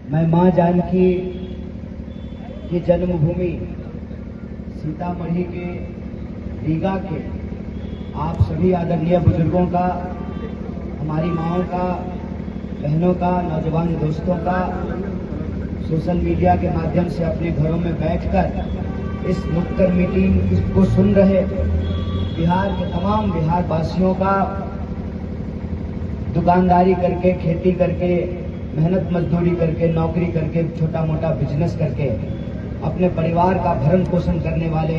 मैं मां जानकी की जन्मभूमि सीतामढ़ी के रीगा के आप सभी आदरणीय बुजुर्गों का, हमारी माओं का, बहनों का, नौजवान दोस्तों का सोशल मीडिया के माध्यम से अपने घरों में बैठकर इस नुक्कड़ मीटिंग को सुन रहे बिहार के तमाम बिहार वासियों का, दुकानदारी करके, खेती करके, मेहनत मजदूरी करके, नौकरी करके, छोटा मोटा बिजनेस करके अपने परिवार का भरण पोषण करने वाले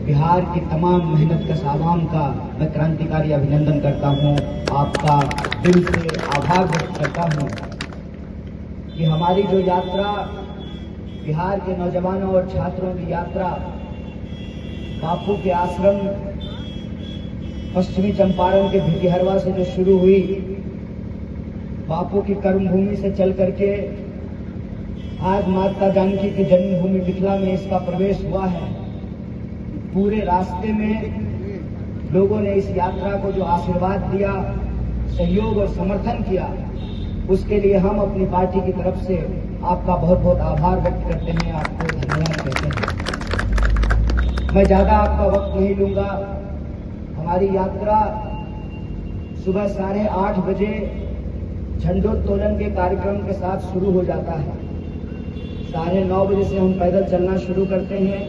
बिहार की तमाम मेहनत कश आवाम का मैं क्रांतिकारी अभिनंदन करता हूं। आपका दिल से आभार व्यक्त करता हूं कि हमारी जो यात्रा, बिहार के नौजवानों और छात्रों की यात्रा बापू के आश्रम पश्चिमी चंपारण के भिटिहरवा से जो शुरू हुई, बापू की कर्मभूमि से चल करके आज माता जानकी की जन्मभूमि मिथिला में इसका प्रवेश हुआ है। पूरे रास्ते में लोगों ने इस यात्रा को जो आशीर्वाद दिया, सहयोग और समर्थन किया, उसके लिए हम अपनी पार्टी की तरफ से आपका बहुत बहुत आभार व्यक्त करते हैं, आपको धन्यवाद कहते हैं। मैं ज्यादा आपका वक्त नहीं लूंगा। हमारी यात्रा सुबह 8:30 बजे झंडोत्तोलन के कार्यक्रम के साथ शुरू हो जाता है। 9:30 बजे से हम पैदल चलना शुरू करते हैं।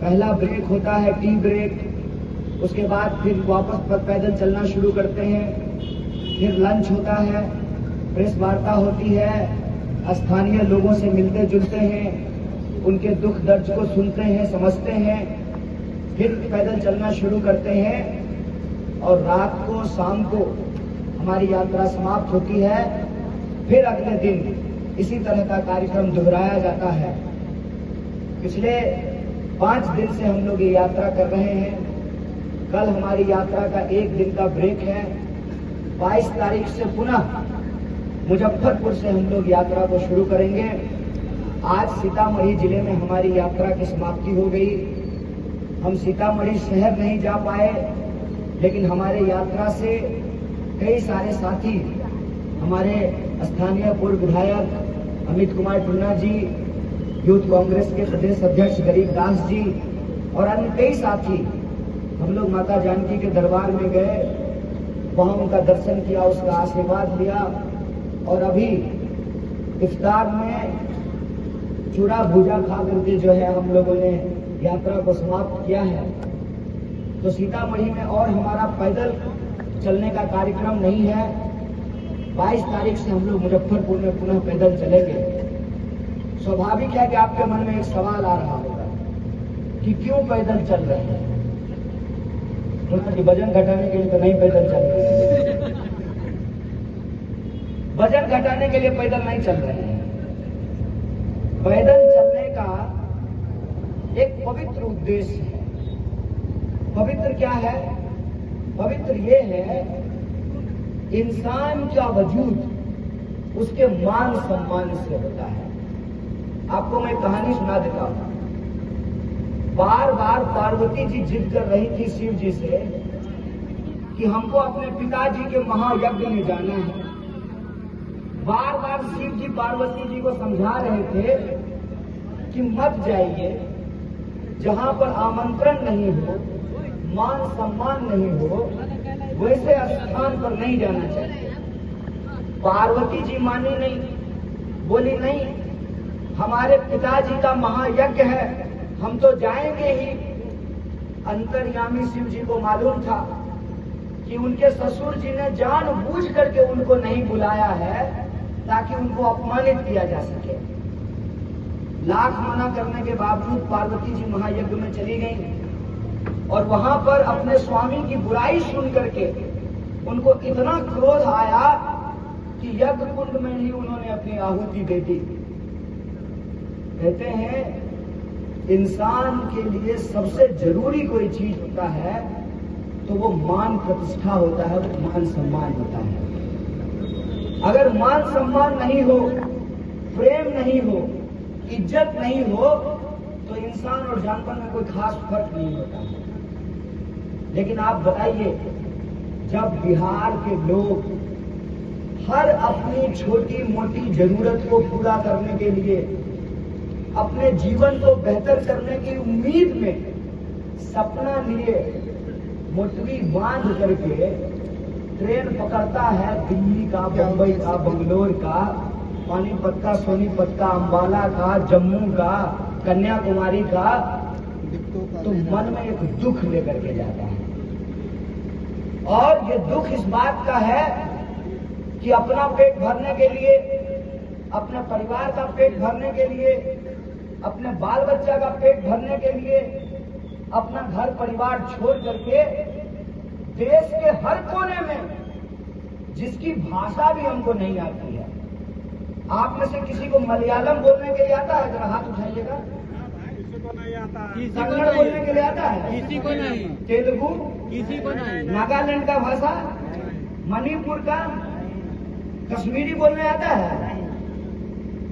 पहला ब्रेक होता है टी ब्रेक, उसके बाद फिर वापस पैदल चलना शुरू करते हैं। फिर लंच होता है, प्रेस वार्ता होती है, स्थानीय लोगों से मिलते जुलते हैं, उनके दुख दर्द को सुनते हैं, समझते हैं, फिर पैदल चलना शुरू करते हैं और रात को, शाम को हमारी यात्रा समाप्त होती है। फिर अगले दिन इसी तरह का कार्यक्रम दोहराया जाता है। पिछले 5 दिन से हम लोग ये यात्रा कर रहे हैं। कल हमारी यात्रा का 1 दिन का ब्रेक है। 22 तारीख से पुनः मुजफ्फरपुर से हम लोग यात्रा को शुरू करेंगे। आज सीतामढ़ी जिले में हमारी यात्रा की समाप्ति हो गई। हम सीतामढ़ी शहर नहीं जा पाए, लेकिन हमारे यात्रा से कई सारे साथी, हमारे स्थानीय पूर्व विधायक अमित कुमार टुन्ना जी, यूथ कांग्रेस के प्रदेश अध्यक्ष गरीब दास जी और अन्य कई साथी, हम लोग माता जानकी के दरबार में गए, वहां उनका दर्शन किया, उसका आशीर्वाद लिया और अभी इफ्तार में चूड़ा भूजा खा करके जो है हम लोगों ने यात्रा को समाप्त किया है। तो सीतामढ़ी में और हमारा पैदल चलने का कार्यक्रम नहीं है। 22 तारीख से हम लोग मुजफ्फरपुर में पुनः पैदल चलेंगे। स्वाभाविक है कि आपके मन में एक सवाल आ रहा होगा कि क्यों पैदल चल रहे हैं। तो वजन घटाने के लिए तो नहीं पैदल चल रहे हैं। वजन घटाने के लिए पैदल नहीं चल रहे हैं। पैदल चलने का एक पवित्र उद्देश्य है। पवित्र क्या है? पवित्र ये है, इंसान का वजूद उसके मान सम्मान से होता है। आपको मैं कहानी सुना देता हूं। बार बार पार्वती जी जिद कर रही थी शिव जी से कि हमको अपने पिताजी के महायज्ञ में जाना है। बार बार शिव जी पार्वती जी को समझा रहे थे कि मत जाइए, जहां पर आमंत्रण नहीं हो, मान सम्मान नहीं हो, वैसे स्थान पर नहीं जाना चाहिए। पार्वती जी मानी नहीं, बोली नहीं, हमारे पिताजी का महायज्ञ है, हम तो जाएंगे ही। अंतर्यामी शिव जी को मालूम था कि उनके ससुर जी ने जानबूझ करके उनको नहीं बुलाया है ताकि उनको अपमानित किया जा सके। लाख मना करने के बावजूद पार्वती जी महायज्ञ में चली गई और वहां पर अपने स्वामी की बुराई सुन करके उनको इतना क्रोध आया कि यज्ञ कुंड में ही उन्होंने अपनी आहुति दे दी। कहते हैं इंसान के लिए सबसे जरूरी कोई चीज होता है तो वो मान प्रतिष्ठा होता है, वो मान सम्मान होता है। अगर मान सम्मान नहीं हो, प्रेम नहीं हो, इज्जत नहीं हो, तो इंसान और जानवर में कोई खास फर्क नहीं होता। लेकिन आप बताइए, जब बिहार के लोग हर अपनी छोटी मोटी जरूरत को पूरा करने के लिए, अपने जीवन को बेहतर करने की उम्मीद में सपना लिए मोटरी बांध करके ट्रेन पकड़ता है दिल्ली का, बंबई का, बंगलोर का, पानीपत का, सोनीपत का, अम्बाला का, जम्मू का, कन्याकुमारी का, तो मन में एक दुख लेकर के जाता है। और ये दुख इस बात का है कि अपना पेट भरने के लिए, अपने परिवार का पेट भरने के लिए, अपने बाल बच्चा का पेट भरने के लिए अपना घर परिवार छोड़ करके देश के हर कोने में, जिसकी भाषा भी हमको नहीं आती है, आप में से किसी को मलयालम बोलने के लिए आता है? जरा हाथ उठाइएगा। किसी को नहीं आता, कन्नड़ बोलने के लिए आता है? किसी को नहीं, तेलुगु किसी को नहीं, नागालैंड का भाषा, मणिपुर का, कश्मीरी बोलने आता है?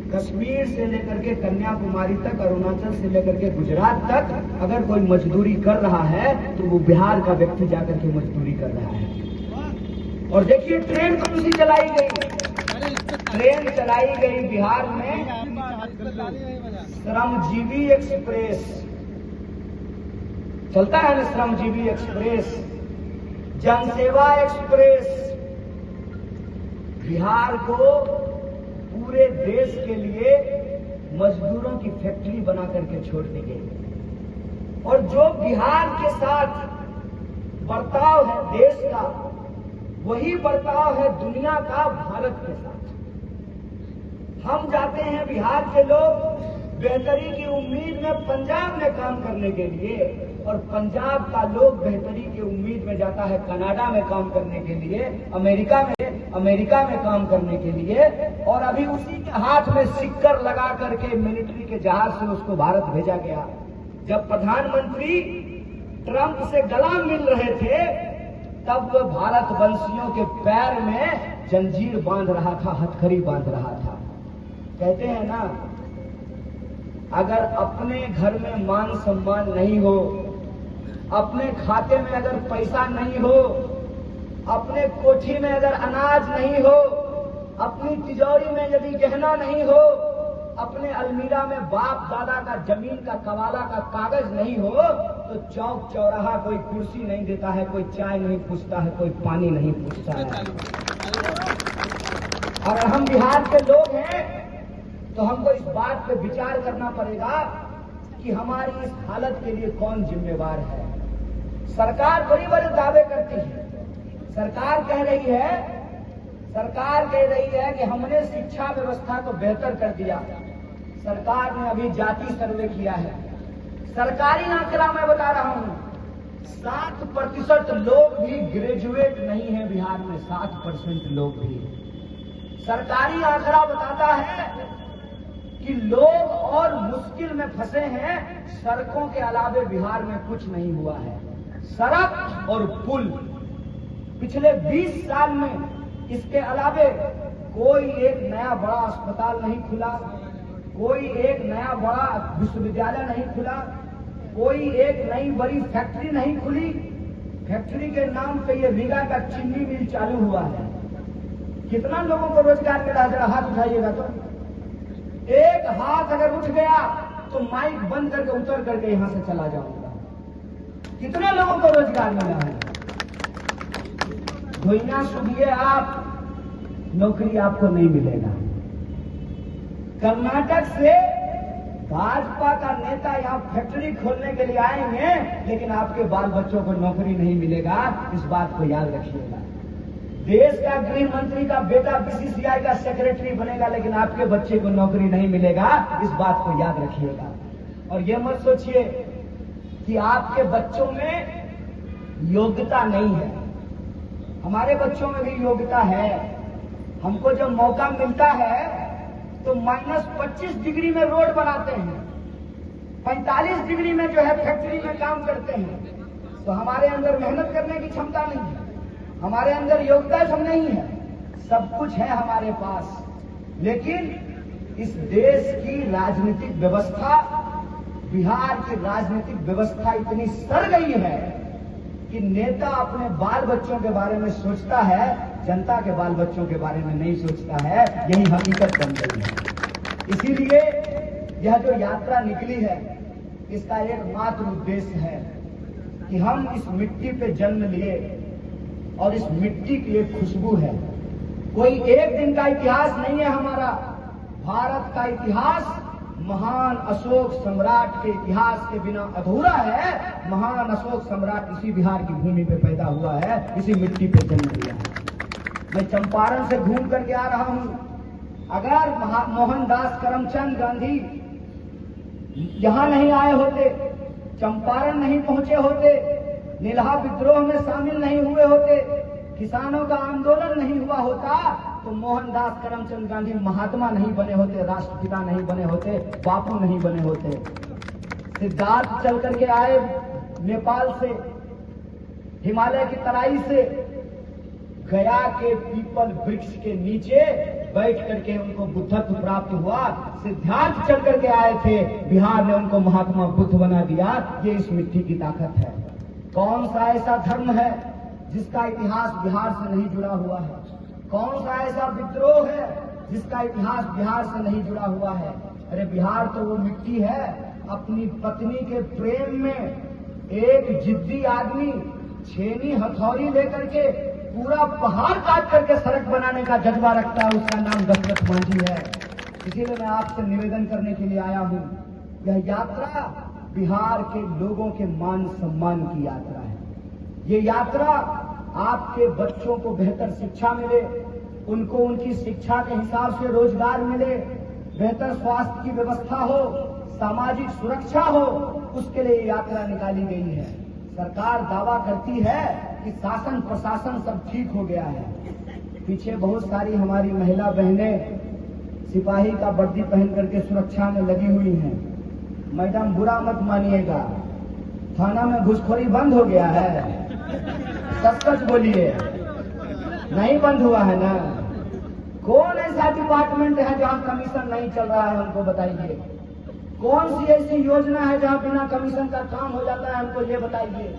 कश्मीर से लेकर के कन्याकुमारी तक, अरुणाचल से लेकर के गुजरात तक अगर कोई मजदूरी कर रहा है तो वो बिहार का व्यक्ति जाकर के मजदूरी कर रहा है। और देखिए ट्रेन कौन सी चलाई गई? ट्रेन चलाई गई बिहार में श्रमजीवी एक्सप्रेस। चलता है ना श्रमजीवी एक्सप्रेस, जनसेवा एक्सप्रेस। बिहार को पूरे देश के लिए मजदूरों की फैक्ट्री बना करके छोड़ दी गई। और जो बिहार के साथ बर्ताव है देश का, वही बर्ताव है दुनिया का भारत के साथ। हम जाते हैं बिहार के लोग बेहतरी की उम्मीद में पंजाब में काम करने के लिए, और पंजाब का लोग बेहतरी की उम्मीद में जाता है कनाडा में काम करने के लिए, अमेरिका में काम करने के लिए, और अभी उसी के हाथ में सिक्कर लगा करके मिलिट्री के जहाज से उसको भारत भेजा गया। जब प्रधानमंत्री ट्रंप से गला मिल रहे थे तब वह भारतवंशियों के पैर में जंजीर बांध रहा था, हथकड़ी बांध रहा था। कहते हैं ना, अगर अपने घर में मान सम्मान नहीं हो, अपने खाते में अगर पैसा नहीं हो, अपने कोठी में अगर अनाज नहीं हो, अपनी तिजोरी में यदि गहना नहीं हो, अपने अलमीरा में बाप दादा का जमीन का कवाला का कागज नहीं हो, तो चौक चौराहा कोई कुर्सी नहीं देता है, कोई चाय नहीं पूछता है, कोई पानी नहीं पूछता है। अगर हम बिहार के लोग हैं तो हमको इस बात पे विचार करना पड़ेगा कि हमारी इस हालत के लिए कौन जिम्मेवार है। सरकार बड़े बड़े दावे करती है। सरकार कह रही है कि हमने शिक्षा व्यवस्था को बेहतर कर दिया। सरकार ने अभी जाति सर्वे किया है। सरकारी आंकड़ा मैं बता रहा हूं, 7% लोग भी ग्रेजुएट नहीं है बिहार में, 7% लोग भी। सरकारी आंकड़ा बताता है कि लोग और मुश्किल में फंसे हैं। सड़कों के अलावे बिहार में कुछ नहीं हुआ है। सड़क और पुल पिछले 20 साल में, इसके अलावे कोई एक नया बड़ा अस्पताल नहीं खुला, कोई एक नया बड़ा विश्वविद्यालय नहीं खुला, कोई एक नई बड़ी फैक्ट्री नहीं खुली। फैक्ट्री के नाम पे ये रीगा का चीनी मिल चालू हुआ है। कितना लोगों को रोजगार मिला? जरा हाथ उठाइएगा। तो एक हाथ अगर उठ गया तो माइक बंद करके उतर करके यहां से चला जाऊंगा। कितने लोगों को रोजगार मिला है? धोइना सुनिए आप, नौकरी आपको नहीं मिलेगा। कर्नाटक से भाजपा का नेता यहां फैक्ट्री खोलने के लिए आएंगे, लेकिन आपके बाल बच्चों को नौकरी नहीं मिलेगा। इस बात को याद रखिएगा। देश का गृह मंत्री का बेटा बीसीसीआई का सेक्रेटरी बनेगा, लेकिन आपके बच्चे को नौकरी नहीं मिलेगा। इस बात को याद रखिएगा। और ये मत सोचिए कि आपके बच्चों में योग्यता नहीं है। हमारे बच्चों में भी योग्यता है। हमको जब मौका मिलता है तो -25 डिग्री में रोड बनाते हैं, 45 डिग्री में जो है फैक्ट्री में काम करते हैं। तो हमारे अंदर मेहनत करने की क्षमता नहीं है, हमारे अंदर योग्यता सब नहीं है। सब कुछ है हमारे पास, लेकिन इस देश की राजनीतिक व्यवस्था, बिहार की राजनीतिक व्यवस्था इतनी सड़ गई है कि नेता अपने बाल बच्चों के बारे में सोचता है जनता के बाल बच्चों के बारे में नहीं सोचता है। यही हकीकत बन गई है। इसीलिए यह जो यात्रा निकली है, इसका एकमात्र उद्देश्य है कि हम इस मिट्टी पे जन्म लिए और इस मिट्टी की एक खुशबू है। कोई एक दिन का इतिहास नहीं है हमारा। भारत का इतिहास महान अशोक सम्राट के इतिहास के बिना अधूरा है। महान अशोक सम्राट इसी बिहार की भूमि पे पैदा हुआ है, इसी मिट्टी पे जन्म लिया है। मैं चंपारण से घूम करके आ रहा हूं। अगर मोहनदास करमचंद गांधी यहां नहीं आए होते, चंपारण नहीं पहुंचे होते, नीलहा विद्रोह में शामिल नहीं हुए होते, किसानों का आंदोलन नहीं हुआ होता, तो मोहनदास करमचंद गांधी महात्मा नहीं बने होते, राष्ट्रपिता नहीं बने होते, बापू नहीं बने होते। सिद्धार्थ चल करके आए नेपाल से, हिमालय की तराई से, गया के पीपल वृक्ष के नीचे बैठ करके उनको बुद्धत्व प्राप्त हुआ। सिद्धार्थ चल करके आए थे, बिहार ने उनको महात्मा बुद्ध बना दिया। ये इस मिट्टी की ताकत है। कौन सा ऐसा धर्म है जिसका इतिहास बिहार से नहीं जुड़ा हुआ है? कौन सा ऐसा विद्रोह है जिसका इतिहास बिहार से नहीं जुड़ा हुआ है? अरे बिहार तो वो मिट्टी है, अपनी पत्नी के प्रेम में एक जिद्दी आदमी छेनी हथौड़ी लेकर के पूरा पहाड़ काट करके सड़क बनाने का जज्बा रखता है, उसका नाम दशरथ मांझी है। इसीलिए मैं आपसे निवेदन करने के लिए आया हूं। यह यात्रा बिहार के लोगों के मान सम्मान की यात्रा है। ये यात्रा आपके बच्चों को बेहतर शिक्षा मिले, उनको उनकी शिक्षा के हिसाब से रोजगार मिले, बेहतर स्वास्थ्य की व्यवस्था हो, सामाजिक सुरक्षा हो, उसके लिए यात्रा निकाली गई है। सरकार दावा करती है कि शासन प्रशासन सब ठीक हो गया है। पीछे बहुत सारी हमारी महिला बहनें सिपाही का वर्दी पहन करके सुरक्षा में लगी हुई हैं। मैडम बुरा मत मानिएगा, थाना में घुसखोरी बंद हो गया है। सच बोलिए, नहीं बंद हुआ है ना? कौन ऐसा डिपार्टमेंट है जहां कमीशन नहीं चल रहा है, हमको बताइए। कौन सी ऐसी योजना है जहां बिना कमीशन का काम हो जाता है, हमको ये बताइए।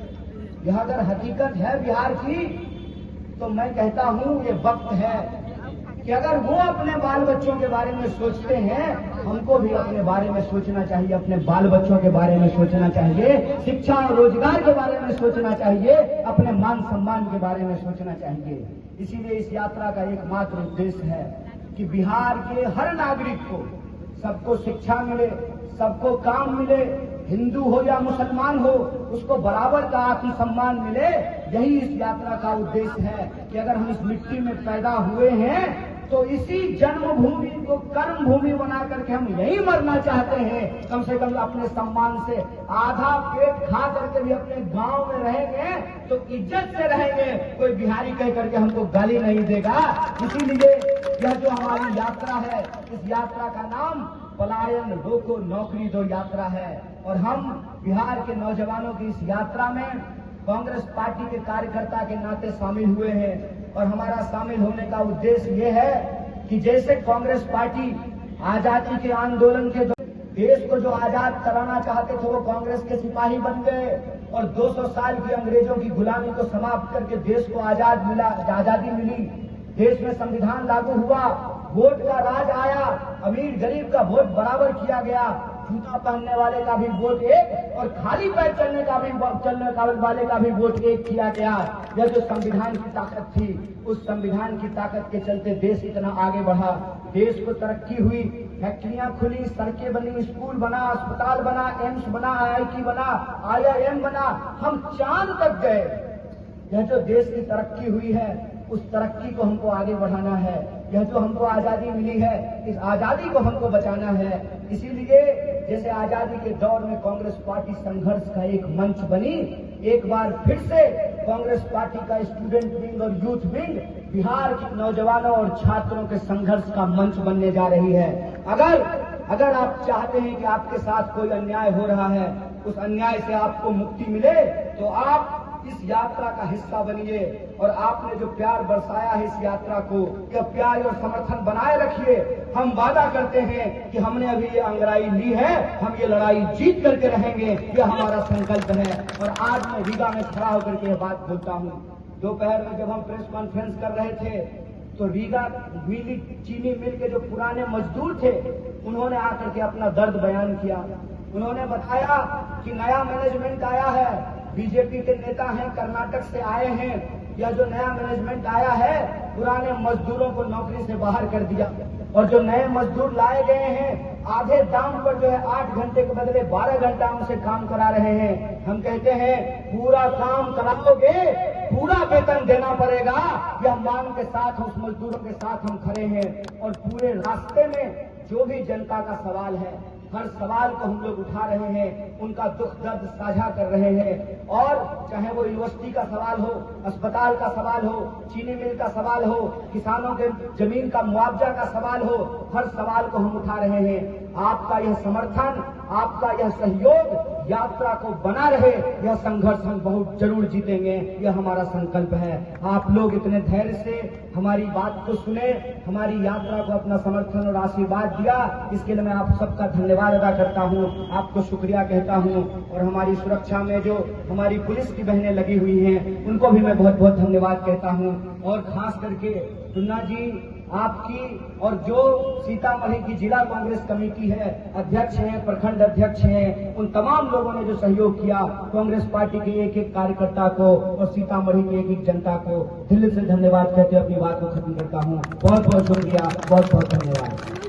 यह अगर हकीकत है बिहार की, तो मैं कहता हूं ये वक्त है कि अगर वो अपने बाल बच्चों के बारे में सोचते हैं, हमको भी अपने बारे में सोचना चाहिए, अपने बाल बच्चों के बारे में सोचना चाहिए, शिक्षा और रोजगार के बारे में सोचना चाहिए, अपने मान सम्मान के बारे में सोचना चाहिए। इसीलिए इस यात्रा का एकमात्र उद्देश्य है कि बिहार के हर नागरिक को, सबको शिक्षा मिले, सबको काम मिले, हिंदू हो या मुसलमान हो, उसको बराबर का आत्मसम्मान मिले। यही इस यात्रा का उद्देश्य है कि अगर हम इस मिट्टी में पैदा हुए हैं तो इसी जन्मभूमि को कर्म भूमि बना करके हम यही मरना चाहते हैं। कम से कम अपने सम्मान से आधा पेट खा करके भी अपने गांव में रहेंगे तो इज्जत से रहेंगे, कोई बिहारी कह करके हमको गाली नहीं देगा। इसीलिए यह जो हमारी यात्रा है, इस यात्रा का नाम पलायन रोको नौकरी दो यात्रा है। और हम बिहार के नौजवानों की इस यात्रा में कांग्रेस पार्टी के कार्यकर्ता के नाते शामिल हुए हैं। और हमारा शामिल होने का उद्देश्य ये है कि जैसे कांग्रेस पार्टी आजादी के आंदोलन के देश को जो आजाद कराना चाहते थे, वो कांग्रेस के सिपाही बन गए और 200 साल की अंग्रेजों की गुलामी को समाप्त करके देश को आजादी मिली। देश में संविधान लागू हुआ, वोट का राज आया, अमीर गरीब का वोट बराबर किया गया, जूता पहनने वाले का भी वोट एक और खाली पैर चलने वाले का भी वोट एक किया गया। यह जो संविधान की ताकत थी, उस संविधान की ताकत के चलते देश इतना आगे बढ़ा, देश को तरक्की हुई, फैक्ट्रियां खुली, सड़कें बनी, स्कूल बना, अस्पताल बना, एम्स बना, IIT बना, IIM बना, हम चांद तक गए। यह जो देश की तरक्की हुई है, उस तरक्की को हमको आगे बढ़ाना है। यह जो हमको आजादी मिली है, इस आजादी को हमको बचाना है। इसीलिए जैसे आजादी के दौर में कांग्रेस पार्टी संघर्ष का एक मंच बनी, एक बार फिर से कांग्रेस पार्टी का स्टूडेंट विंग और यूथ विंग बिहार के नौजवानों और छात्रों के संघर्ष का मंच बनने जा रही है। अगर आप चाहते हैं कि आपके साथ कोई अन्याय हो रहा है, उस अन्याय से आपको मुक्ति मिले, तो आप इस यात्रा का हिस्सा बनिए। और आपने जो प्यार बरसाया है इस यात्रा को, यह प्यार और समर्थन बनाए रखिए। हम वादा करते हैं कि हमने अभी ये अंगड़ाई ली है, हम ये लड़ाई जीत करके रहेंगे, यह हमारा संकल्प है। और आज मैं रीगा में खड़ा होकर के यह बात बोलता हूँ दोपहर में जब हम प्रेस कॉन्फ्रेंस कर रहे थे तो रीगा नीली चीनी मिल के जो पुराने मजदूर थे उन्होंने आकर के अपना दर्द बयान किया। उन्होंने बताया कि नया मैनेजमेंट आया है, बीजेपी के नेता हैं, कर्नाटक से आए हैं, यह जो नया मैनेजमेंट आया है पुराने मजदूरों को नौकरी से बाहर कर दिया और जो नए मजदूर लाए गए हैं आधे दाम पर जो है 8 घंटे के बदले 12 घंटा उनसे काम करा रहे हैं। हम कहते हैं पूरा काम कराओगे पूरा वेतन देना पड़ेगा, यह मांग के साथ उस मजदूरों के साथ हम खड़े हैं। और पूरे रास्ते में जो भी जनता का सवाल है हर सवाल को हम लोग उठा रहे हैं, उनका दुख दर्द साझा कर रहे हैं। और चाहे वो यूनिवर्सिटी का सवाल हो, अस्पताल का सवाल हो, चीनी मिल का सवाल हो, किसानों के जमीन का मुआवजा का सवाल हो, हर सवाल को हम उठा रहे हैं। आपका यह समर्थन, आपका यह सहयोग यात्रा को बना रहे, यह संघर्ष हम बहुत जरूर जीतेंगे, यह हमारा संकल्प है। आप लोग इतने धैर्य से हमारी बात को सुने, हमारी यात्रा को अपना समर्थन और आशीर्वाद दिया, इसके लिए मैं आप सबका धन्यवाद अदा करता हूं, आपको शुक्रिया कहता हूं। और हमारी सुरक्षा में जो हमारी पुलिस की बहनें लगी हुई हैं उनको भी मैं बहुत बहुत धन्यवाद कहता हूं। और खास करके टुन्ना जी आपकी और जो सीतामढ़ी की जिला कांग्रेस कमेटी है, अध्यक्ष हैं, प्रखंड अध्यक्ष हैं, उन तमाम लोगों ने जो सहयोग किया कांग्रेस पार्टी के एक एक कार्यकर्ता को और सीतामढ़ी की एक एक जनता को दिल से धन्यवाद कहते अपनी बात को खत्म करता हूं। बहुत बहुत शुक्रिया, बहुत बहुत धन्यवाद।